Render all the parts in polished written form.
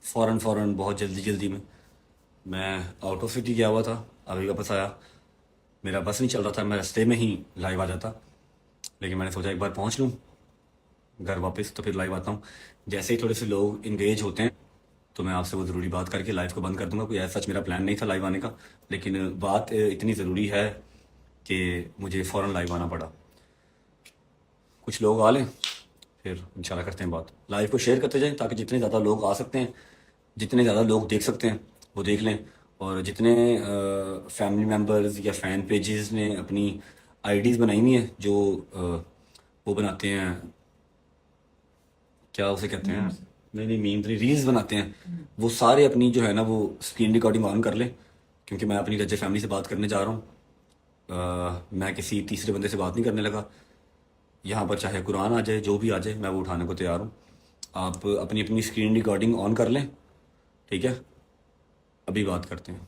फ़ौरन फ़ौरन बहुत जल्दी जल्दी में मैं आउट ऑफ सिटी गया हुआ था, अभी वापस आया। मेरा बस नहीं चल रहा था, मैं रास्ते में ही लाइव आ जाता, लेकिन मैंने सोचा एक बार पहुंच लूं घर वापस तो फिर लाइव आता हूं। जैसे ही थोड़े से लोग इंगेज होते हैं तो मैं आपसे वो ज़रूरी बात करके लाइव को बंद कर दूंगा। कोई ऐसा सच मेरा प्लान नहीं था लाइव आने का, लेकिन बात इतनी ज़रूरी है कि मुझे फ़ौरन लाइव आना पड़ा। कुछ लोग आ लें फिर इंशाल्लाह करते हैं बात। लाइव को शेयर करते जाएं ताकि जितने ज़्यादा लोग आ सकते हैं, जितने ज़्यादा लोग देख सकते हैं वो देख लें। और जितने फैमिली मेम्बर्स या फ़ैन पेजेस ने अपनी आईडीज़ बनाई हुई हैं, जो वो बनाते हैं, क्या उसे कहते हैं, नहीं नहीं मीम नहीं, रील्स बनाते हैं, वो सारे अपनी जो है ना वो स्क्रीन रिकॉर्डिंग ऑन कर लें, क्योंकि मैं अपनी रज्जे फैमिली से बात करने जा रहा हूँ। मैं किसी तीसरे बंदे से बात नहीं करने लगा। यहाँ पर चाहे कुरान आ जाए, जो भी आ जाए, मैं वो उठाने को तैयार हूँ। आप अपनी अपनी स्क्रीन रिकॉर्डिंग ऑन कर लें, ठीक है। अभी बात करते हैं,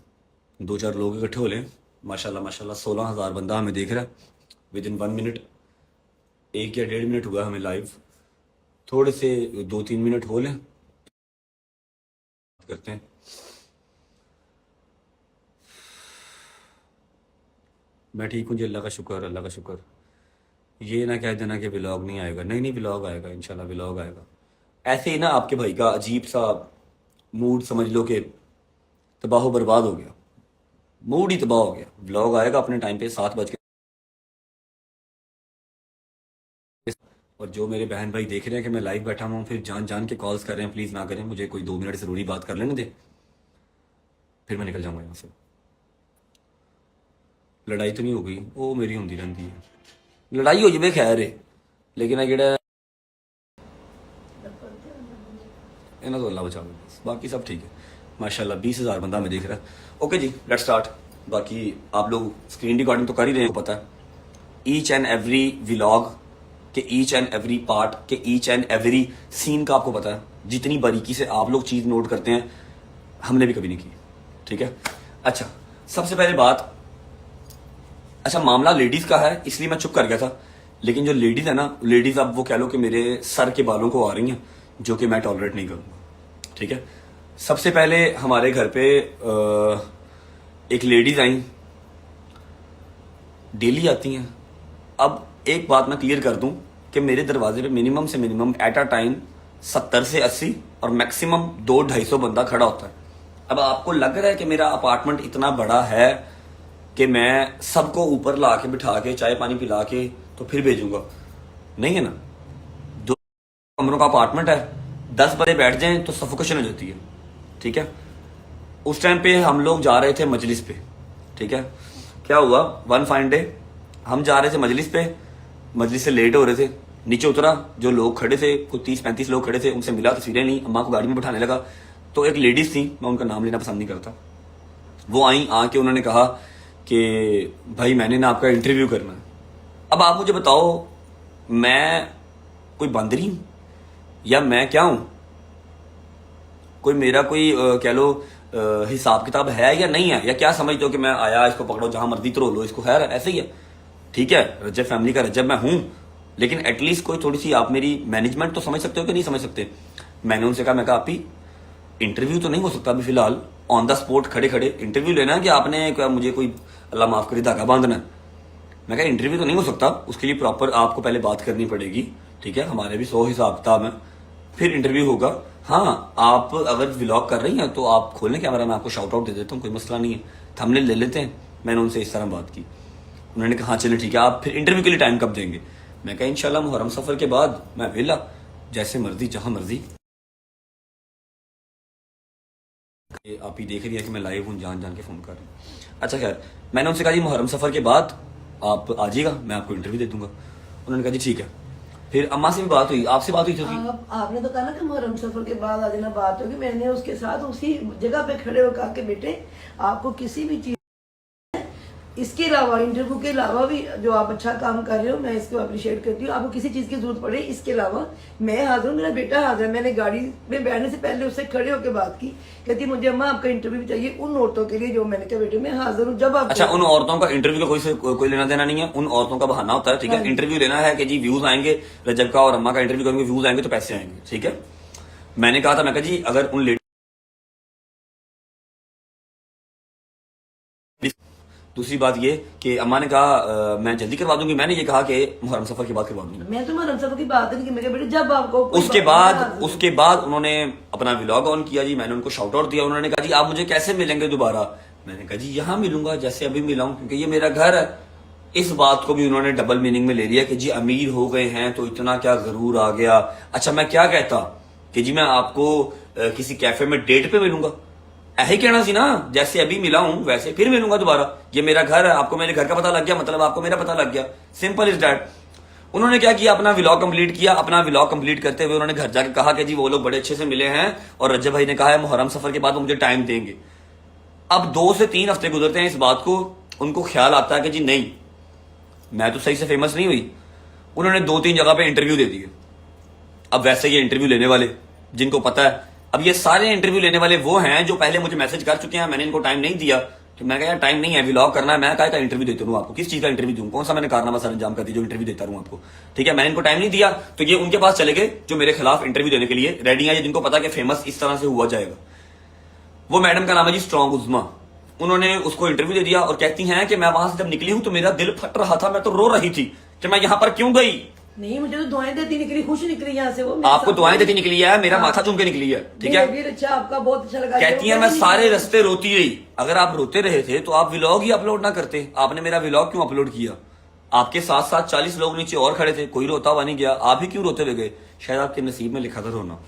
दो चार लोग इकट्ठे हो लें। माशाल्लाह माशाल्लाह 16,000 बंदा हमें देख रहा है विद इन 1 मिनट। 1 या 1.5 मिनट हुआ हमें लाइव, थोड़े से 2-3 मिनट हो लें, बात करते हैं। मैं ठीक हूँ जी, अल्लाह का शुक्र, अल्लाह का शुक्र। ये ना कह देना कि व्लॉग नहीं आएगा, नहीं नहीं व्लॉग आएगा इंशाल्लाह, व्लॉग आएगा। ऐसे ही ना आपके भाई का अजीब सा मूड समझ लो कि तबाह बर्बाद हो गया, मूड ही तबाह हो गया। व्लॉग आएगा अपने टाइम पे 7 बज के। और जो मेरे बहन भाई देख रहे हैं कि मैं लाइव बैठा हुआ हूँ, फिर जान जान के कॉल्स कर रहे हैं, प्लीज़ ना करें, मुझे कोई 2 मिनट ज़रूरी बात कर लेने दे, फिर मैं निकल जाऊँगा यहाँ से। लड़ाई तो नहीं हो गई, वो मेरी होंदी रहती है, लड़ाई हो जाए खैर है, लेकिन जेड़ा इन्हें तो अल्लाह बचा लो, बाकी सब ठीक है माशाल्लाह। 20,000 बंदा हमें देख रहा है। ओके जी, लेट्स स्टार्ट। बाकी आप लोग स्क्रीन रिकॉर्डिंग तो कर ही रहे हैं, पता है ईच एंड एवरी व्लॉग के ईच एंड एवरी पार्ट के ईच एंड एवरी सीन का आपको पता है। जितनी बारीकी से आप लोग चीज़ नोट करते हैं, हमने भी कभी नहीं की, ठीक है। अच्छा, सबसे पहले बात, अच्छा मामला लेडीज़ का है इसलिए मैं चुप कर गया था, लेकिन जो लेडीज़ है ना, लेडीज़ अब वो कह लो कि मेरे सर के बालों को आ रही हैं, जो कि मैं टॉलरेट नहीं करूँगा, ठीक है। सबसे पहले हमारे घर पे एक लेडीज़ आई, डेली आती हैं। अब एक बात मैं क्लियर कर दूं कि मेरे दरवाजे पे मिनिमम से मिनिमम एट अ टाइम 70 से 80 और मैक्सिमम 200-250 बंदा खड़ा होता है। अब आपको लग रहा है कि मेरा अपार्टमेंट इतना बड़ा है कि मैं सबको ऊपर ला के बिठा के चाय पानी पिला के तो फिर भेजूंगा, नहीं है ना। 2 कमरों का अपार्टमेंट है, 10 बंदे बैठ जाएं तो सफोकेशन हो जाती है, ठीक है। उस टाइम पे हम लोग जा रहे थे मजलिस पे, ठीक है। क्या हुआ, वन फाइन डे हम जा रहे थे मजलिस पे, मजलिस से लेट हो रहे थे, नीचे उतरा, जो लोग खड़े थे कुछ 30-35 लोग खड़े थे, उनसे मिला, तस्वीरें ली, अम्मा को गाड़ी में बैठाने लगा। तो एक लेडीज थी, मैं उनका नाम लेना पसंद नहीं करता, वो आई, आके उन्होंने कहा कि भाई मैंने ना आपका इंटरव्यू करना है। अब आप मुझे बताओ, मैं कोई बंदरी हूं या मैं क्या हूं? कोई मेरा कोई कह लो हिसाब किताब है या नहीं है, या क्या समझते हो कि मैं आया, इसको पकड़ो जहां मर्जी तरो लो इसको, खैर ऐसे ही है, ठीक है। रजब फैमिली का रजब मैं हूं, लेकिन एटलीस्ट कोई थोड़ी सी आप मेरी मैनेजमेंट तो समझ सकते हो कि नहीं समझ सकते। मैंने उनसे कहा, मैं कहा आप ही इंटरव्यू तो नहीं हो सकता अभी फिलहाल, ऑन द स्पॉट खड़े खड़े इंटरव्यू लेना है कि आपने क्या मुझे कोई अल्लाह माफ करे धागा बांधना है? मैं कहा इंटरव्यू तो नहीं हो सकता, उसके लिए प्रॉपर आपको पहले बात करनी पड़ेगी, ठीक है। हमारे भी 100 हिसाब किताब है, फिर इंटरव्यू होगा। हाँ, आप अगर व्लॉग कर रही हैं तो आप खोलें कैमरा, मैं आपको शाउट आउट दे देता हूँ, कोई मसला नहीं है, थंबनेल ले लेते हैं। मैंने उनसे इस तरह बात की, उन्होंने कहा हाँ चले ठीक है, आप फिर इंटरव्यू के लिए टाइम कब देंगे? मैं कहा इंशाल्लाह मुहर्रम सफर के बाद, मैं वेला, जैसे मर्जी जहां मर्जी। आप ही देख रही है कि मैं लाइव हूँ, जान जान के फोन कर रही हूँ। अच्छा खैर, मैंने उनसे कहा जी मुहर्रम सफर के बाद आप आ जाइएगा, मैं आपको इंटरव्यू दे दूंगा। उन्होंने कहा जी ठीक है। फिर अम्मा से भी बात हुई, आपसे बात हुई थी? आपने तो कहा ना कि मुहर्रम सफर के बाद आ जाना, बात होगी। मैंने उसके साथ उसी जगह पे खड़े होकर कहा कि बेटे आपको किसी भी चीज, इसके अलावा इंटरव्यू के अलावा भी जो आप अच्छा काम कर रहे हो, मैं इसको अप्रिशिएट करती हूँ। आपको किसी चीज की जरूरत पड़े, इसके अलावा मैं हाजिर हूँ, मेरा बेटा हाजिर है। मैंने गाड़ी में बैठने से पहले उससे खड़े होकर बात की, कहती मुझे अम्मा आपका इंटरव्यू भी चाहिए उन औरतों के लिए, जो मैंने कहा बेटे मैं हाजिर हूँ जब आप। अच्छा, उन औरतों का इंटरव्यू का कोई लेना देना नहीं है, उन औरतों का बहाना होता है, ठीक है। इंटरव्यू लेना है कि जी व्यूज आएंगे, रजब का और अम्मा का इंटरव्यू करेंगे, व्यूज आएंगे तो पैसे आएंगे, ठीक है। मैंने कहा था, मैं कहा जी अगर उन दूसरी बात ये कि अम्मा ने कहा मैं जल्दी करवा दूंगी, मैंने ये कहा कि मुहर्रम सफर के बाद करवा दूंगी। मैं तो मुहर्रम सफर की बात नहीं की, मैं कहा बेटे जब आपको कोई उसके बाद उन्होंने अपना व्लॉग ऑन किया जी, मैंने उनको शाउट आउट दिया। उन्होंने कहा जी आप मुझे कैसे मिलेंगे दोबारा? मैंने कहा जी यहाँ मिलूंगा जैसे अभी मिला हूं, क्योंकि ये मेरा घर है। इस बात को भी उन्होंने डबल मीनिंग में ले लिया कि जी अमीर हो गए हैं तो इतना क्या गरूर आ गया। अच्छा मैं क्या कहता कि जी मैं आपको किसी कैफे में डेट पे मिलूंगा, ऐसे कहना सी ना, जैसे अभी मिला हूं वैसे फिर मिलूंगा दोबारा। ये मेरा घर है, आपको मेरे घर का पता लग गया, मतलब आपको मेरा पता लग गया, सिंपल इज दैट। उन्होंने क्या किया, अपना व्लॉग कंप्लीट किया। अपना व्लॉग कंप्लीट करते हुए उन्होंने घर जाके कहा कि जी वो लोग बड़े अच्छे से मिले हैं और रज्जब भाई ने कहा है मुहर्रम सफर के बाद वो मुझे टाइम देंगे। अब 2 से 3 हफ्ते गुजरते हैं इस बात को, उनको ख्याल आता है कि जी नहीं मैं तो सही से फेमस नहीं हुई। उन्होंने 2-3 जगह पे इंटरव्यू दे दिए। अब वैसे ये इंटरव्यू लेने वाले जिनको पता है, अब ये सारे इंटरव्यू लेने वाले वो हैं जो पहले मुझे मैसेज कर चुके हैं, मैंने इनको टाइम नहीं दिया कि मैं कहा यार टाइम नहीं है, व्लॉग करना है, मैं का इंटरव्यू देता हूँ आपको, किस चीज का इंटरव्यू दूं, कौन सा मैंने कारनामा सर अंजाम कर दी जो इंटरव्यू देता हूँ आपको, ठीक है। मैंने इनको टाइम नहीं दिया तो ये उनके पास चले गए जो मेरे खिलाफ इंटरव्यू देने के लिए रेडी है, जिनको पता कि फेमस इस तरह से हुआ जाएगा। वो मैडम का नाम है जी स्ट्रॉन्ग उज़मा। उन्होंने उसको इंटरव्यू दे दिया और कहती हैं कि मैं वहां से जब निकली हूं तो मेरा दिल फट रहा था, मैं तो रो रही थी कि मैं यहां पर क्यों गई। नहीं मुझे तो दुआएं देती निकली, खुश निकली यहाँ से। वो आपको दुआएं देती निकली है, मेरा माथा चूम के निकली है, ठीक है। फिर अच्छा आपका बहुत अच्छा लगा। कहती है मैं सारे रास्ते रोती रही। अगर आप रोते रहे थे तो आप व्लॉग ही अपलोड ना करते, आपने मेरा व्लॉग क्यों अपलोड किया? आपके साथ साथ 40 लोग नीचे और खड़े थे, कोई रोता हुआ नहीं गया, आप ही क्यों रोते हुए गए? शायद आपके नसीब में लिखा था रोना।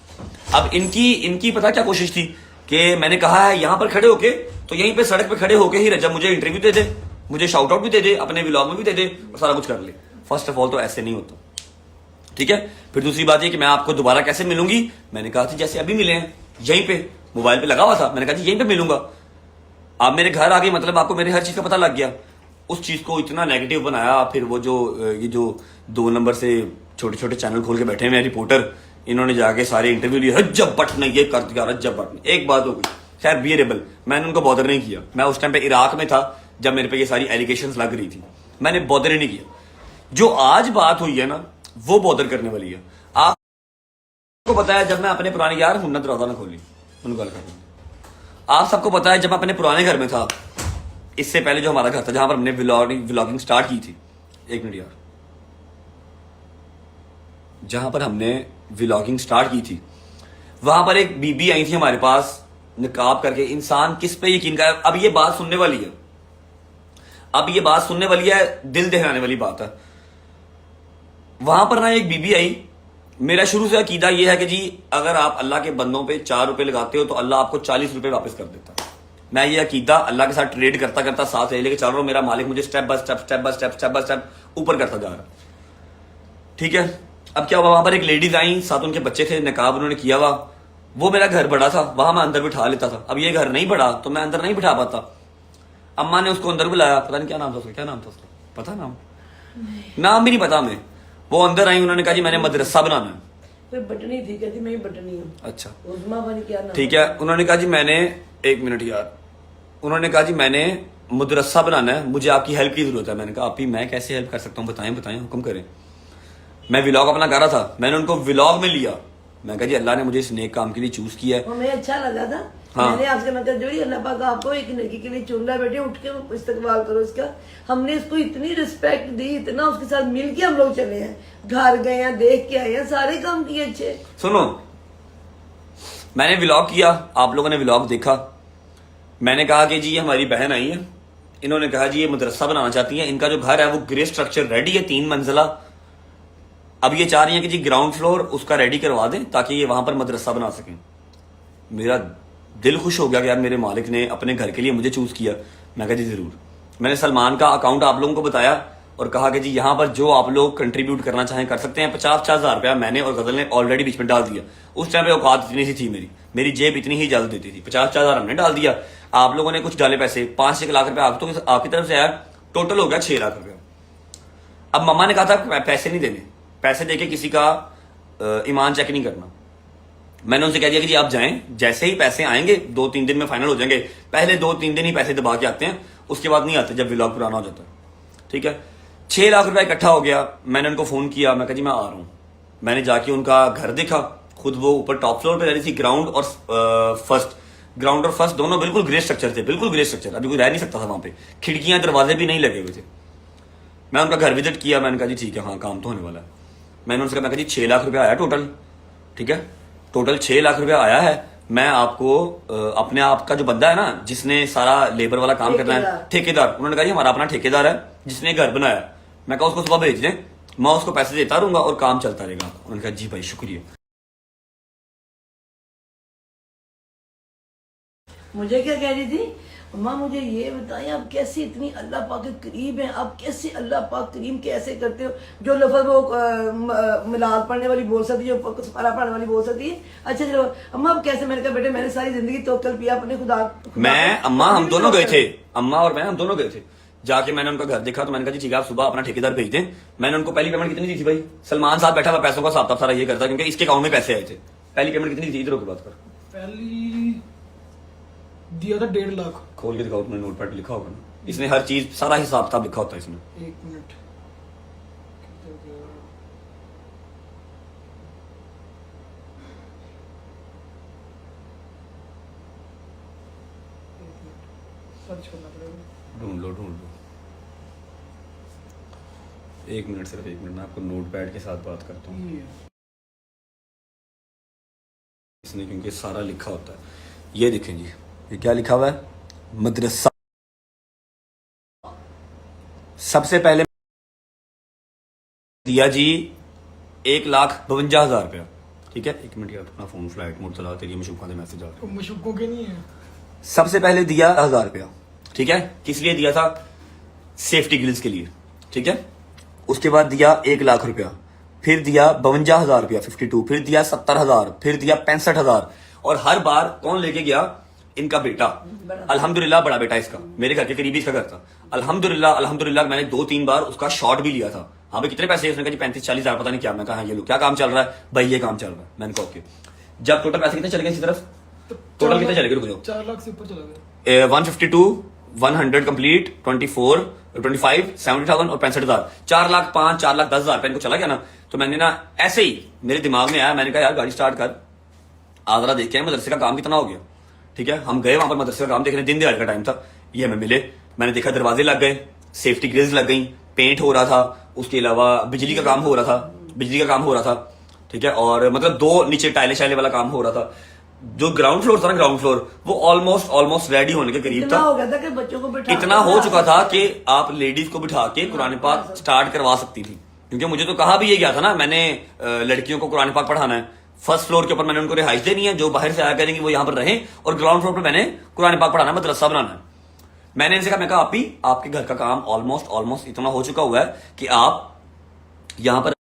अब इनकी पता क्या कोशिश थी कि मैंने कहा है यहां पर खड़े होके, तो यहीं पे सड़क पे खड़े होके ही रजा मुझे इंटरव्यू दे दे, मुझे शाउट आउट भी दे दे, अपने व्लॉग में भी दे दे और सारा कुछ कर ले। फर्स्ट ऑफ ऑल तो ऐसे नहीं होता, ठीक है। फिर दूसरी बात ये कि मैं आपको दोबारा कैसे मिलूंगी? मैंने कहा था जैसे अभी मिले हैं, यहीं पे मोबाइल पे लगा हुआ था, मैंने कहा जी यहीं पे मिलूंगा। आप मेरे घर आ गई, मतलब आपको मेरे हर चीज का पता लग गया। उस चीज को इतना नेगेटिव बनाया। फिर वो ये जो 2 नंबर से छोटे छोटे चैनल खोल के बैठे हैं रिपोर्टर, इन्होंने जाके सारे इंटरव्यू लिए, रज्जब भट्ट ने ये कर दिया, रज्जब भट्ट ने। एक बात हो गई, खैर बियरेबल, मैंने उनको बॉदर नहीं किया। मैं उस टाइम पे इराक में था जब मेरे पे ये सारी एलिगेशंस लग रही थी, मैंने बॉदर ही नहीं किया। जो आज बात हुई है ना वो बॉदर करने वाली है। आपको पता है जब मैं अपने पुराने यार हुन्नत दरवाजा ना खोली उनको गल कर, आप सबको पता है जब मैं अपने पुराने घर में था, इससे पहले जो हमारा घर था जहां पर हमने व्लॉगिंग स्टार्ट की थी, एक मिनट यार, जहां पर हमने व्लॉगिंग स्टार्ट की थी वहां पर एक बीबी आई थी हमारे पास निकाब करके। इंसान किस पे यकीन करे? अब ये बात सुनने वाली है, अब ये बात सुनने वाली है, दिल दहलाने वाली बात है। वहां पर ना एक बीबी आई, मेरा शुरू से अकीदा ये है कि जी अगर आप अल्लाह के बंदों पे 4 रुपए लगाते हो तो अल्लाह आपको 40 रुपए वापस कर देता है। मैं ये अकीदा अल्लाह के साथ ट्रेड करता करता साथ लेके चल रहा हूं। मेरा मालिक मुझे स्टेप बाय स्टेप ऊपर करता जा रहा, ठीक है। अब क्या हुआ, वहां पर एक लेडीज आई, साथ उनके बच्चे थे, निकाब उन्होंने किया हुआ। वो मेरा घर बड़ा था, वहां मैं अंदर बिठा लेता था। अब ये घर नहीं बड़ा तो मैं अंदर नहीं बिठा पाता। अम्मा ने उसको अंदर बुलाया, पता नहीं क्या नाम था उसका, क्या नाम था उसका, पता नाम भी नहीं पता हमें। वो अंदर आई, उन्होंने कहा जी मैंने मदरसा बनाना है। कोई बटनी थी, कहती मैं बटनी हूँ। अच्छा उज़मा बनी क्या नाम? ठीक है। उन्होंने कहा जी मैंने, एक मिनट यार, उन्होंने कहा जी मैंने मदरसा बनाना है, मुझे आपकी हेल्प की जरूरत है। मैंने कहा आप ही मैं कैसे हेल्प कर सकता हूँ, बताएं हुक्म करें। मैं व्लॉग अपना कर रहा था, मैंने उनको व्लॉग में लिया। मैं कहा जी अल्लाह ने मुझे इस नेक काम के लिए चूज किया है। हमें अच्छा लगा था। हाँ। मैंने आपसे मतलब जोड़ी अल्लाह पाक आपको एक लड़की के लिए चुन रहा, बेटे उठ के इस्तकबाल करो इसका। हमने इसको इतनी रिस्पेक्ट दी, इतना उसके साथ मिल के हम लोग चले हैं, घर गए हैं, देख के आए हैं, सारे काम किए अच्छे। सुनो, मैंने व्लॉग किया, आप लोगों ने व्लॉग देखा। मैंने कहा कि जी ये हमारी बहन आई है, इन्होंने कहा जी ये मदरसा बनाना चाहती है, इनका जो घर है वो ग्रे स्ट्रक्चर रेडी है, 3 मंजिला। अब ये चाह रही है कि जी ग्राउंड फ्लोर उसका रेडी करवा दें ताकि ये वहां पर मदरसा बना सकें। मेरा दिल खुश हो गया कि यार मेरे मालिक ने अपने घर के लिए मुझे चूज किया। मैं कहा जी जरूर। मैंने सलमान का अकाउंट आप लोगों को बताया और कहा कि जी यहाँ पर जो आप लोग कंट्रीब्यूट करना चाहें कर सकते हैं। 50-50 हज़ार रुपया मैंने और गजल ने ऑलरेडी बीच में डाल दिया। उस टाइम पे औकात इतनी सी थी, मेरी जेब इतनी ही इजाजत देती थी। 50-50 हज़ार हमने डाल दिया, आप लोगों ने कुछ डाले पैसे, 5-6 लाख रुपया आपकी तरफ से आया, टोटल हो गया 6 लाख रुपया। अब मम्मा ने कहा था पैसे नहीं देने, पैसे देके किसी का ईमान चेक नहीं करना। मैंने उनसे कह दिया कि जी आप जाएं, जैसे ही पैसे आएंगे 2-3 दिन में फाइनल हो जाएंगे। पहले 2-3 दिन ही पैसे दबा के आते हैं, उसके बाद नहीं आते जब व्लॉग पुराना हो जाता है, ठीक है। 6 लाख रुपया इकट्ठा हो गया। मैंने उनको फोन किया, मैं कहा जी मैं आ रहा हूँ। मैंने जाके उनका घर देखा, खुद वो ऊपर टॉप फ्लोर पे रह रही थी, ग्राउंड और फर्स्ट ग्राउंड और फर्स्ट दोनों बिल्कुल ग्रे स्ट्रक्चर थे, बिल्कुल ग्रे स्ट्रक्चर, अभी कोई रह नहीं सकता था वहां पे, खिड़कियां दरवाजे भी नहीं लगे हुए थे। मैं उनका घर विजिट किया, मैंने कहा जी ठीक है, हाँ काम तो होने वाला है। मैंने उनसे कहा, मैं कहा जी 6 लाख रुपया आया टोटल, ठीक है, टोटल 6 लाख रुपया आया है। मैं आपको अपने आप का जो बंदा है ना, जिसने सारा लेबर वाला काम करना है, ठेकेदार, उन्होंने कहा जी हमारा अपना ठेकेदार है जिसने घर बनाया, मैं कहा उसको सुबह भेज दें, मैं उसको पैसे देता रहूंगा और काम चलता रहेगा। उन्होंने कहा जी भाई शुक्रिया। मुझे क्या कह रही थी, अम्मा मुझे ये बताएं आप कैसे इतनी अल्लाह पाक के करीब हैं, आप कैसे अल्लाह पाक करीम कैसे करते हो, जो लफ्ज़ वो मिलाद पढ़ने वाली बोल सकती है, जो सफारा पढ़ने वाली बोल सकती है। अच्छा चलो अम्मा आप कैसे, मैंने कहा बेटे मैंने सारी जिंदगी तवक्कल किया अपने खुदा मैं अम्मा हम दोनों गए थे, अम्मा और मैं हम दोनों गए थे। जाके मैंने उनका घर देखा तो मैंने कहा जी ठीक है आप सुबह अपना ठेकेदार भेज दें। मैंने उनको पहली पेमेंट कितनी दी थी भाई, सलमान साहब बैठा हुआ पैसों का हिसाब सारा ये करता, क्योंकि इसके अकाउंट में पैसे आए थे। पहली पेमेंट कितनी थी, इधर की बात कर, पहली दिया था 1.5 लाख। खोल के दिखाओ, तुमने नोटपैड लिखा होगा ना, इसने हर चीज सारा हिसाब किताब लिखा होता है इसमें। 1 मिनट, सर्च करना पड़ेगा। ढूंढ लो ढूंढ लो, 1 मिनट, सिर्फ 1 मिनट, मैं आपको नोटपैड के साथ बात करता हूँ ये इसने, क्योंकि सारा लिखा होता है। ये देखें जी, ये क्या लिखा हुआ है, मदरसा। सबसे पहले दिया जी 1,52,000 रुपया, ठीक है। 1 मिनट यार, अपना फोन फ्लाइट मोड चला, तेरी मशूका दे मैसेज आ रहे हैं। मुशुकों के नहीं है। सबसे पहले दिया 1,000 रुपया, ठीक है, किस लिए दिया था, सेफ्टी ग्रिल्स के लिए, ठीक है। उसके बाद दिया 1 लाख रुपया, फिर दिया 52,000 रुपया 52, फिर दिया 70,000, फिर दिया 65,000, और हर बार कौन लेके गया, इनका बेटा, अल्हम्दुलिल्लाह बड़ा बेटा इसका, मेरे घर के करीबी इसका घर था। अल्हम्दुलिल्लाह अल्हम्दुलिल्लाह मैंने 2-3 बार उसका शॉट भी लिया था। हाँ भाई कितने पैसे, उसने कहा जी 35-40 हजार पता नहीं क्या। मैं कहा ये लो, क्या काम चल रहा है भाई, ये काम चल रहा है। मैंने कहा ओके। जब टोटल पैसे कितने चले गए इसी तरफ, टोटल कितने चले गए, रुक जाओ, 4 लाख से ऊपर चला गया। 152, 100 कंप्लीट, 24, 25, 70,000 और 65,000, 4,05,000, 4,10,000 रुपए इनको चला गया ना। तो मैंने ना ऐसे ही मेरे दिमाग में आया, मैंने कहा यार गाड़ी स्टार्ट कर, आगरा देख के मदरसे का काम कितना हो गया, ठीक है। हम गए वहां पर मदरसे का काम देखने, दिन दिहाड़े का टाइम था, ये हमें मिले, मैंने देखा दरवाजे लग गए, सेफ्टी ग्रिल्स लग गई, पेंट हो रहा था, उसके अलावा बिजली का काम हो रहा था, बिजली का काम हो रहा था, ठीक है। और मतलब 2 नीचे टाइले शाइले वाला काम हो रहा था। जो ग्राउंड फ्लोर था ना, ग्राउंड फ्लोर वो ऑलमोस्ट रेडी होने के करीब इतना था। हो गया था कि बच्चों को बिठा, इतना हो चुका था कि आप लेडीज को बिठा के कुरान पाक स्टार्ट करवा सकती थी, क्योंकि मुझे तो कहा भी ये गया था ना, मैंने लड़कियों को कुरान पाक पढ़ाना है। फर्स्ट फ्लोर के ऊपर मैंने उनको रिहाइश देनी है, जो बाहर से आया करेंगे वो यहाँ पर रहें, और ग्राउंड फ्लोर पर मैंने कुरान पाक पढ़ाना है, मदरसा बनाना है। मैंने इनसे कहा, मैं कहा आप ही आपके घर का काम ऑलमोस्ट इतना हो चुका हुआ है कि आप यहाँ पर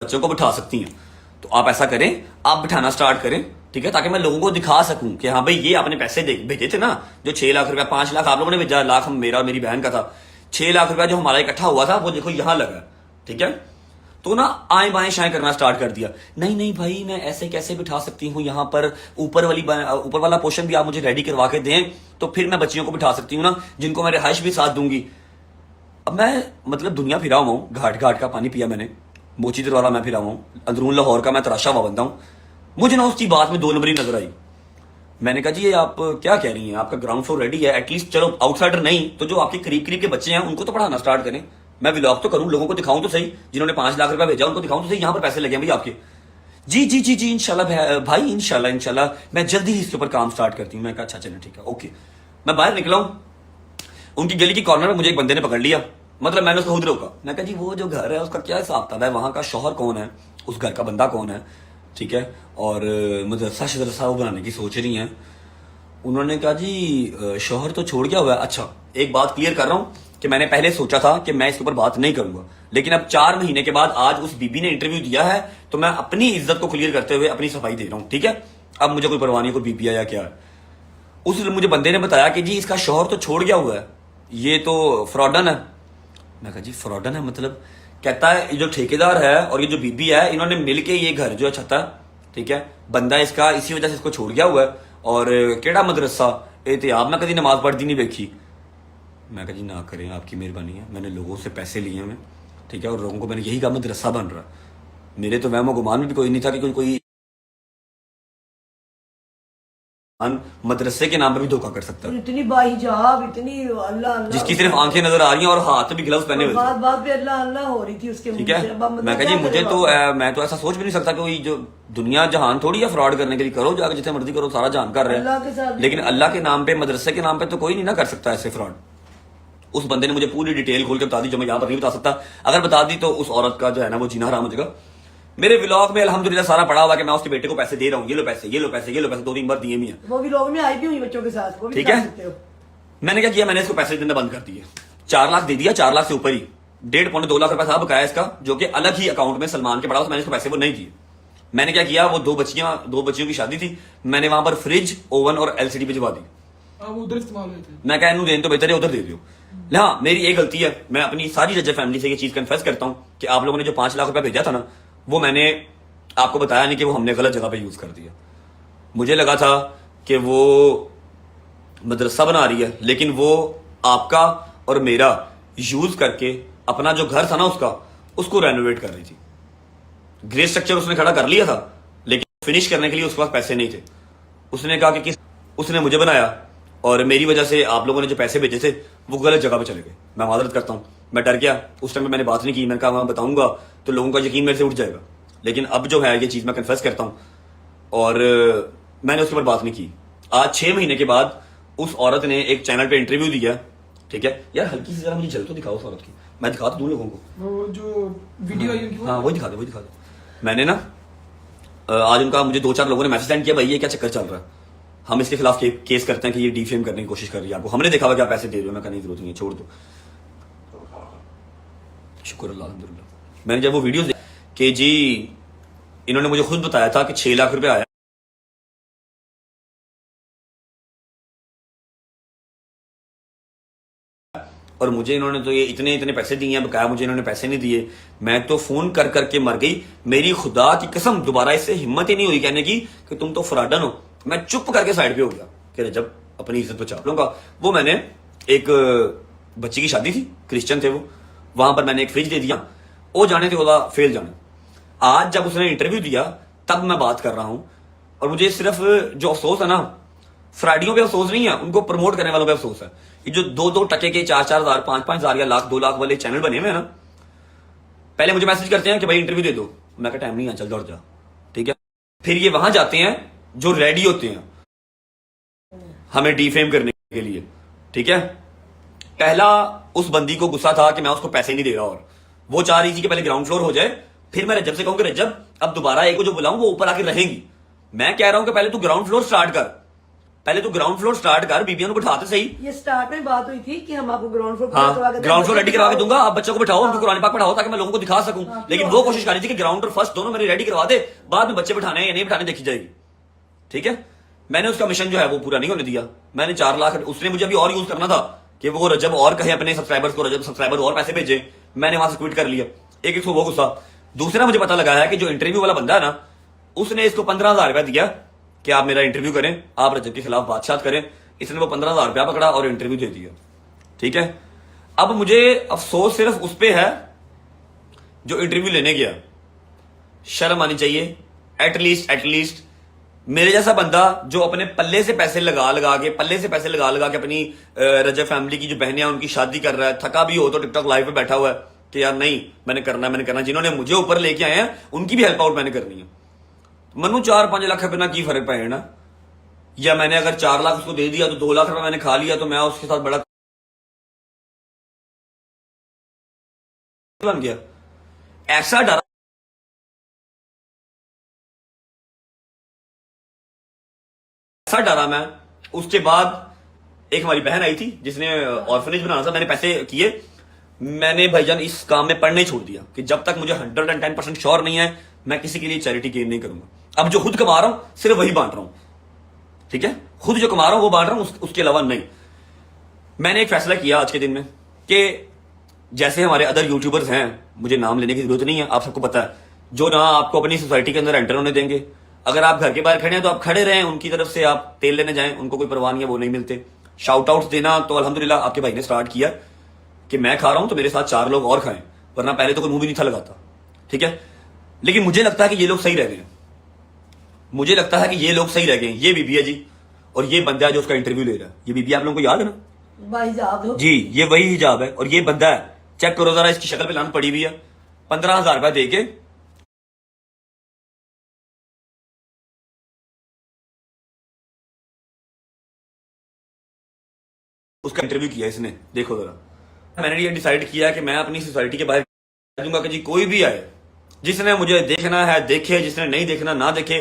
बच्चों को बिठा सकती हैं, तो आप ऐसा करें, आप बिठाना स्टार्ट करें, ठीक है, ताकि मैं लोगों को दिखा सकूं कि हाँ भाई ये आपने पैसे भेजे थे ना, जो 6 लाख रुपया, 5 लाख आप लोगों ने भेजा, लाख मेरा और मेरी बहन का था, 6 लाख रुपया जो हमारा इकट्ठा हुआ था वो देखो यहां लगा, ठीक है। तो ना आए बाएं शाएं करना स्टार्ट कर दिया, नहीं नहीं भाई मैं ऐसे कैसे बिठा सकती हूँ, यहाँ पर ऊपर वाला पोर्शन भी आप मुझे रेडी करवा के दें, तो फिर मैं बच्चियों को बिठा सकती हूँ ना, जिनको मैं रिहाइश भी साथ दूंगी। अब मैं मतलब दुनिया फिरा हुआ हूँ, घाट घाट का पानी पिया मैंने, मोची दरवाला मैं फिरा हुआ हूँ, अंदरून लाहौर का मैं तराशा हुआ बंदा हूँ। मुझे ना उसकी बात में 2 नंबरी नजर आई। मैंने कहा जी ये आप क्या कह रही हैं, आपका ग्राउंड फ्लोर रेडी है, एटलीस्ट चलो आउटसाइडर नहीं तो जो आपके करीब करीब के बच्चे हैं उनको तो पढ़ाना स्टार्ट करें। मैं व्लॉग तो करूं, लोगों को दिखाऊं तो सही, जिन्होंने 5 लाख रुपया भेजा उनको दिखाऊं तो सही, यहाँ पर पैसे लगे हैं भाई आपके। जी जी जी जी इंशाल्लाह भाई, इंशाल्लाह मैं जल्दी ही इसके ऊपर काम स्टार्ट करती हूँ। मैं कहा अच्छा चलो ठीक है ओके। मैं बाहर निकला हूँ, उनकी गली की कॉर्नर में मुझे एक बंदे ने पकड़ लिया, मतलब मैंने उसको खुद रोका। मैं कहा जी वो जो घर है उसका क्या हिसाब था, वहां का शौहर कौन है, उस घर का बंदा कौन है, ठीक है, और मदरसा शदरसा वो बनाने की सोच रही हैं। उन्होंने कहा जी शौहर तो छोड़ गया हुआ है। अच्छा एक बात क्लियर कर रहा हूं कि मैंने पहले सोचा था कि मैं इसके ऊपर बात नहीं करूंगा, लेकिन अब 4 महीने के बाद आज उस बीबी ने इंटरव्यू दिया है, तो मैं अपनी इज्जत को क्लियर करते हुए अपनी सफाई दे रहा हूं, ठीक है। अब मुझे कोई परवाह नहीं, कोई बीबी या क्या है। उस मुझे बंदे ने बताया कि जी इसका शौहर तो छोड़ गया हुआ है, ये तो फ्रॉडन है। मैं कहा जी फ्रॉडन है मतलब, कहता है ये जो ठेकेदार है और ये जो बीबी है इन्होंने मिलके ये घर जो है छता, ठीक है, बंदा इसका इसी वजह से इसको छोड़ गया हुआ है। और केड़ा मदरसा एहतियाब मैं कभी नमाज पढ़ती नहीं देखी। मैं कहा जी ना करें, आपकी मेहरबानी है, मैंने लोगों से पैसे लिए हैं, ठीक है, और लोगों को मैंने यही कहा मदरसा बन रहा है। मेरे तो वहमो गुमान में भी कोई नहीं था कि कोई मदरसे के नाम पे भी धोखा कर सकता है, इतनी बाहिजाब, इतनी अल्लाह अल्लाह, जिसकी सिर्फ आंखें नजर आ रही हैं और हाथ में भी ग्लव्स पहने हुए थे। बात बात पे अल्लाह अल्लाह हो रही थी उसके ठीक मुंह से। है, अब आप मैं कहा जी क्या मुझे करें तो बाबा? मैं तो ऐसा सोच भी नहीं सकता कि कोई जो दुनिया जहान थोड़ी है फ्रॉड करने के लिए, करो जाके जितने मर्जी करो, सारा जान कर रहे अल्लाह के साथ हैं, भी लेकिन अल्लाह के नाम पे मदरसे के नाम पे तो कोई नहीं ना कर सकता ऐसे फ्रॉड। उस बंदे ने मुझे पूरी डिटेल खोल के बता दी जो मैं यहाँ पर नहीं बता सकता, अगर बता दी तो उस औरत का जो है ना वो जीना हराम हो जाएगा। मेरे व्लॉग में अल्हम्दुलिल्लाह सारा पड़ा हुआ कि मैं उसके बेटे को पैसे दे रहा हूँ, ये लो पैसे, ये लो पैसे, ये लो पैसे, 2-3 बार दिए भी हैं। वो भी लोग में आई भी हुई बच्चों के साथ, वो भी ठीक दिखा है, सकते हो। मैंने क्या किया, मैंने इसको पैसे देना बंद कर दिए। 4 लाख दे दिया, 4 लाख से ऊपर ही 1.5-2 लाख रुपया था बकाया इसका, जो कि अलग ही अकाउंट में सलमान के पड़ा हुआ, मैंने इसको पैसे वो नहीं दिए। मैंने क्या किया, वो 2 बच्चियों की शादी थी, मैंने वहां पर फ्रिज, ओवन और एलसीडी भिजवा दी। वो उधर इस्तेमाल हुए थे। मैं कह इनू देन तो बेहतर है उधर दे दियो। हाँ, मेरी एक गलती है, मैं अपनी सारी रजब फैमिली से ये चीज कन्फेस करता हूं कि आप लोगों ने जो 5 लाख रुपया भेजा था ना, वो मैंने आपको बताया नहीं कि वो हमने गलत जगह पे यूज कर दिया। मुझे लगा था कि वो मदरसा बना रही है, लेकिन वो आपका और मेरा यूज करके अपना जो घर था ना उसको रेनोवेट कर रही थी। ग्रे स्ट्रक्चर उसने खड़ा कर लिया था, लेकिन फिनिश करने के लिए उसके पास पैसे नहीं थे। उसने कहा कि उसने मुझे बनाया और मेरी वजह से आप लोगों ने जो पैसे भेजे थे वो गलत जगह पे चले गए। मैं माजरत करता हूं, मैं डर गया उस टाइम पे, मैंने बात नहीं की। मैंने कहा मैं बताऊंगा तो लोगों का यकीन मेरे से उठ जाएगा, लेकिन अब जो है ये चीज मैं कन्फेस करता हूं और मैंने उसके ऊपर बात नहीं की। आज 6 महीने के बाद उस औरत ने एक चैनल पे इंटरव्यू दिया। ठीक है यार, हल्की सी जरा मुझे जल तो दिखाओ उस औरत की, मैं दिखा तो दूं लोगों को। वो जो वीडियो आई उनकी, हाँ वही दिखा दे। मैंने ना आज उनका मुझे 2-4 लोगों ने मैसेज सेंड किया, भाई ये क्या चक्कर चल रहा है, हम इसके खिलाफ केस करते हैं कि ये डिफेम करने की कोशिश कर रही है आपको, हमने देखा हुआ क्या पैसे दे रहे हो। मैं कहने की जरूरत नहीं है, छोड़ दो। शुक्र अल्लाह, अल्हम्दुलिल्लाह। मैंने जब वो वीडियो कि जी इन्होंने मुझे खुद बताया था कि 6 लाख रुपए आया और मुझे इन्होंने तो ये इतने पैसे दिए हैं, बकाया मुझे इन्होंने पैसे नहीं दिए। मैं तो फोन कर करके मर गई, मेरी खुदा की कसम दोबारा इससे हिम्मत ही नहीं हुई कहने की कि तुम तो फ्रॉडन हो। मैं चुप करके साइड पे हो गया कि रजब अपनी इज्जत बचा लूंगा। वो मैंने एक बच्ची की शादी थी, क्रिश्चियन थे वो, वहां पर मैंने एक फ्रिज दे दिया, वो जाने थे ओला फेल जाने। आज जब उसने इंटरव्यू दिया तब मैं बात कर रहा हूं, और मुझे सिर्फ जो अफसोस है ना, फ्राडियों पे अफसोस नहीं है, उनको प्रमोट करने वालों पे अफसोस है। ये जो 2-2 टके के 4-4 हजार 5-5 हजार या लाख 2 लाख वाले चैनल बने हुए हैं ना, पहले मुझे मैसेज करते हैं कि भाई इंटरव्यू दे दो, मैं कहा टाइम नहीं है, चल दौड़ जा। ठीक है, फिर ये वहां जाते हैं जो रेडी होते हैं हमें डिफेम करने के लिए। ठीक है, पहला उस बंदी को गुस्सा था कि मैं उसको पैसे नहीं दे रहा, और वो चाह रही थी कि पहले ग्राउंड फ्लोर हो जाए, फिर मैं रजब से कहूंगा रजब अब दोबारा एक को जो बुलाऊं वो ऊपर आके रहेंगी। मैं कह रहा हूं कि पहले तू ग्राउंड फ्लोर स्टार्ट कर, बीबियों को बिठाते सही। ये स्टार्ट में बात हुई थी कि हम आपको ground floor ground floor ready करवा के दूंगा, आप बच्चों को बिठाओ, उनको कुरान पाक पढ़ाओ ताकि मैं लोगों को दिखा सकूं। लेकिन वो कोशिश कर रही थी कि ग्राउंड और फर्स्ट दोनों मेरे रेडी करवा दे, बाद में बच्चे बिठाने या नहीं बिठाने देखी जाएगी। ठीक है, मैंने उसका मिशन जो है वो पूरा नहीं होने दिया। मैंने 4 लाख, उसने मुझे अभी और यूज करना था कि वो रजब और कहे अपने सब्सक्राइबर्स को, रजब सब्सक्राइबर और पैसे भेजे, मैंने वहां से क्विट कर लिया। एक वो गुस्सा। दूसरा मुझे पता लगा है कि जो इंटरव्यू वाला बंदा है ना, उसने इसको 15,000 रुपया दिया कि आप मेरा इंटरव्यू करें, आप रजब के खिलाफ बातचीत करें। इसने वो 15,000 रुपया पकड़ा और इंटरव्यू दे दिया। ठीक है, अब मुझे अफसोस सिर्फ उस पे है जो इंटरव्यू लेने गया। शर्म आनी चाहिए एटलीस्ट मेरे जैसा बंदा जो अपने पल्ले से पैसे लगा के अपनी रजब फैमिली की जो बहनें हैं उनकी शादी कर रहा है, थका भी हो तो टिकटॉक लाइव पे बैठा हुआ है कि यार नहीं मैंने करना। जिन्होंने मुझे ऊपर लेके आए हैं उनकी भी हेल्प आउट मैंने करनी है। मनु 4-5 लाख रुपए ना की फर्क पड़े ना, या मैंने अगर 4 लाख उसको दे दिया तो 2 लाख रुपए मैंने खा लिया, तो मैं उसके साथ बड़ा बन गया। ऐसा डरा मैं। उसके बाद एक हमारी बहन आई थी जिसने ऑर्फनेज बनाना था, मैंने पैसे किए, मैंने भाईजान इस काम में पढ़ने छोड़ दिया कि जब तक मुझे 110% श्योर नहीं है मैं किसी के लिए चैरिटी गेन नहीं करूंगा। अब जो खुद कमा रहा हूं सिर्फ वही बांट रहा हूं। ठीक है, खुद जो कमा रहा हूं वो बांट रहा हूं, उसके अलावा नहीं। मैंने एक फैसला किया आज के दिन में कि जैसे हमारे अदर यूट्यूबर्स हैं, मुझे नाम लेने की जरूरत नहीं है, आप सबको पता है, जो ना आपको अपनी सोसाइटी के अंदर एंटर होने देंगे। अगर आप घर के बाहर खड़े हैं तो आप खड़े रहें, उनकी तरफ से आप तेल लेने जाएं, उनको कोई परवाह नहीं है, वो नहीं मिलते। शाउट आउट देना तो अल्हम्दुलिल्लाह आपके भाई ने स्टार्ट किया कि मैं खा रहा हूं तो मेरे साथ 4 लोग और खाएं, वरना पहले तो कोई मुंह भी नहीं था लगाता। ठीक है, लेकिन मुझे लगता है कि ये लोग सही रह गए, मुझे लगता है कि ये लोग सही रह गए। ये बीबी है जी, और ये बंदा है जो उसका इंटरव्यू ले रहा है। ये बीबी आप लोगों को याद है ना भाई साहब हो जी, ये वही हिजाब है, और ये बंदा है, चेक करो जरा इसकी शक्ल पे लान पड़ी हुई है। 15,000 रुपया दे के उसका इंटरव्यू किया इसने, देखो जरा। मैंने ये डिसाइड किया कि मैं अपनी सोसाइटी के बाहर दूंगा कि जी कोई भी आए, जिसने मुझे देखना है देखे, जिसने नहीं देखना ना देखे,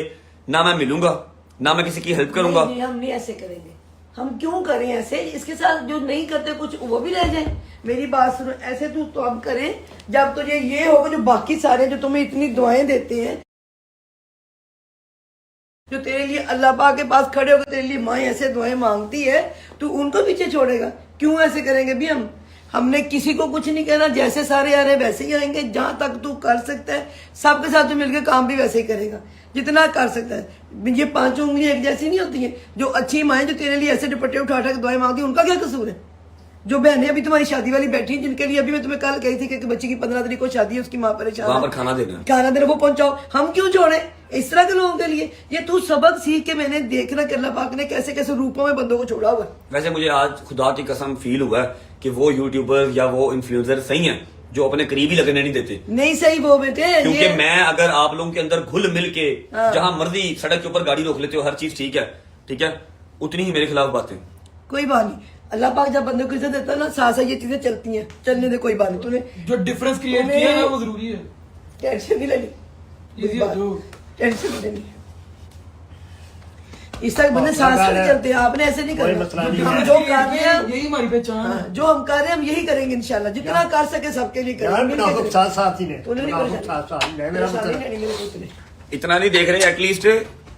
ना मैं मिलूंगा ना मैं किसी की हेल्प करूंगा। नहीं, हम नहीं ऐसे करेंगे। हम क्यों करें ऐसे? इसके साथ जो नहीं करते कुछ वो भी रह जाए। मेरी बात सुनो, ऐसे तू तो अब करें जब तुझे ये होगा, जो बाकी सारे जो तुम्हें इतनी दुआएं देते हैं, जो तेरे लिए अल्लाह पाक के पास खड़े होकर तेरे लिए माँ ऐसे दुआएं मांगती है, तू उनको पीछे छोड़ेगा? क्यों ऐसे करेंगे भी हम? हमने किसी को कुछ नहीं कहना, जैसे सारे आ रहे हैं वैसे ही आएंगे। जहां तक तू कर सकता है सबके साथ तू मिलकर काम भी वैसे ही करेगा जितना कर सकता है। ये 5 उंगलियां एक जैसी नहीं होती है। जो अच्छी माएँ जो तेरे लिए ऐसे दुपट्टे उठा उठा के दुआएं मांगती है, उनका क्या कसूर है? जो बहनें अभी तुम्हारी शादी वाली बैठी हैं, जिनके लिए अभी मैं तुम्हें कल कही थी कि बच्ची की 15 तारीख को शादी है, उसकी माँ परेशान वहां है, पर खाना देना खाना देना, वो पहुंचाओ। हम क्यों छोड़े इस तरह के लोगों के लिए? ये तू सबक सीख के मैंने देखना कि अल्लाह पाक ने कैसे कैसे रूपों में बंदों को छोड़ा हुआ है। वैसे मुझे आज खुदा की कसम फील हुआ है कि वो यूट्यूबर या वो इन्फ्लुएंसर सही हैं जो अपने करीब ही लगने नहीं देते। नहीं सही वो बेटे, क्योंकि ये मैं अगर आप लोगों के अंदर घुल मिल के हाँ। जहां मर्जी सड़क के ऊपर गाड़ी रोक लेते हो, हर चीज ठीक है, उतनी ही मेरे खिलाफ बातें। कोई बात नहीं। अल्लाह पाक जब बंदे को इज्जत देता है ना, साथ साथ ये चीजें चलती हैं, चलने दे, कोई बात नहीं। तूने जो डिफरेंस क्रिएट तुम्हें- किया है वो जरूरी है। टेंशन नहीं लेनी, Easy है जो टेंशन नहीं लेनी। इस तरह बंदे साथ साथ चलते हैं, आपने ऐसे नहीं कोई करना। मसला नहीं हम है। जो कर रहे हैं, यही हमारी पहचान हाँ, है। जो हम कर रहे हैं हम यही करेंगे इंशाल्लाह। जितना कर सके सबके लिए यार करेंगे, मिल के मुनाफिक करेंगे। साथ साथ ही ने तूने नहीं मुनाफिक परेशानी- साथ साथ ही ने मेरा परेशानी मतलब नहीं मेरे पुत्र ने। इतना नहीं देख रहे एटलीस्ट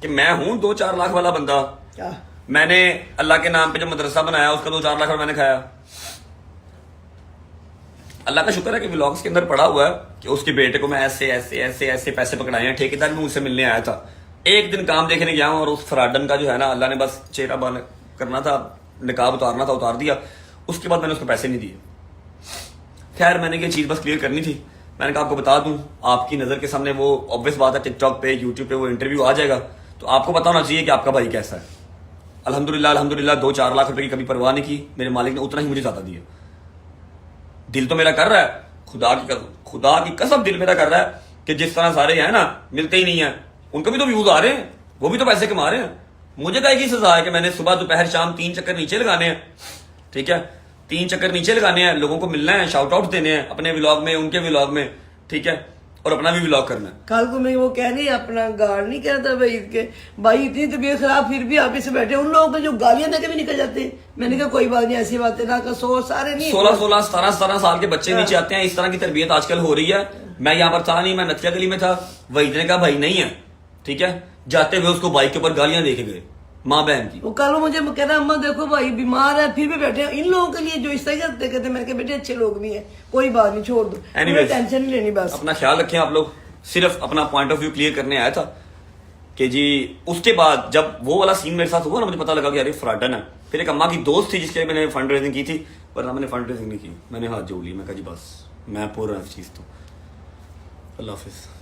कि मैं हूं 2-4 लाख वाला बंदा। क्या मैंने अल्लाह के नाम पे जो मदरसा बनाया उसका 2-4 लाख मैंने खाया। अल्लाह का शुक्र है कि व्लॉग्स के अंदर पड़ा हुआ है कि उसके बेटे को मैं ऐसे ऐसे ऐसे ऐसे पैसे पकड़ाए हैं। ठेकेदार भी मुझसे मिलने आया था, एक दिन काम देखने गया हूं और उस फराडन का जो है ना, अल्लाह ने बस चेहरा बाल करना था, निकाब उतारना था, उतार दिया। उसके बाद मैंने उसको पैसे नहीं दिए। खैर मैंने ये चीज बस क्लियर करनी थी। मैंने कहा आपको बता दूं, आपकी नजर के सामने वो ऑब्वियस बात है, टिकटॉक पे यूट्यूब पे वो इंटरव्यू आ जाएगा, तो आपको पता होना चाहिए कि आपका भाई कैसा है। अल्हम्दुलिल्लाह 2-4 लाख रुपए की कभी परवाह नहीं की। मेरे मालिक ने उतना ही मुझे ज्यादा दिया। दिल तो मेरा कर रहा है, खुदा की कसम दिल मेरा कर रहा है कि जिस तरह सारे हैं ना, मिलते ही नहीं है, उनको भी तो व्यूज आ रहे हैं, वो भी तो पैसे कमा रहे हैं। मुझे क्या की सजा है कि मैंने सुबह दोपहर शाम 3 चक्कर नीचे लगाने हैं, ठीक है, 3 चक्कर नीचे लगाने हैं, लोगों को मिलना है, शाउट आउट देने हैं अपने व्लॉग में, उनके व्लॉग में, ठीक है, और अपना भी व्लॉग करना है। कल को मैं वो कह नहीं, अपना गार्ड नहीं कहता भाई के भाई इतनी तबीयत खराब फिर भी आप इसे बैठे, उन लोगों को जो गालियां देके भी निकल जाते हैं। मैंने कहा कोई बात नहीं, ऐसी बातें ना कर, सो सारे नहीं 16, 17 साल के बच्चे नीचे आते हैं। इस तरह की तरबियत आजकल हो रही है। मैं यहाँ पर था नहीं, मैं नथिया गली में था, वही ने कहा भाई नहीं है, ठीक है, जाते हुए उसको बाइक के ऊपर गालियां देके गए माँ बहन की। वो कल मुझे कह रहा अम्मा देखो भाई बीमार है फिर भी बैठे हैं। इन लोगों के लिए जो इस तरह करते कहते, मैंने कहा बेटे अच्छे लोग भी हैं, कोई बात नहीं, छोड़ दो, Anyways, टेंशन नहीं लेनी बस। अपना ख्याल रखें आप लोग। सिर्फ अपना पॉइंट ऑफ व्यू क्लियर करने आया था कि जी उसके बाद जब वो वाला सीन मेरे साथ हुआ ना, मुझे पता लगा कि यार ये फ्रॉडन है। फिर एक अम्मा की दोस्त थी जिसके लिए मैंने फंड रेजिंग की थी, वरना मैंने फंड रेजिंग नहीं की। मैंने हाथ जोड़ ली, मैं कहा जी बस मैं पूरा इस चीज तो। अल्लाह हाफिज।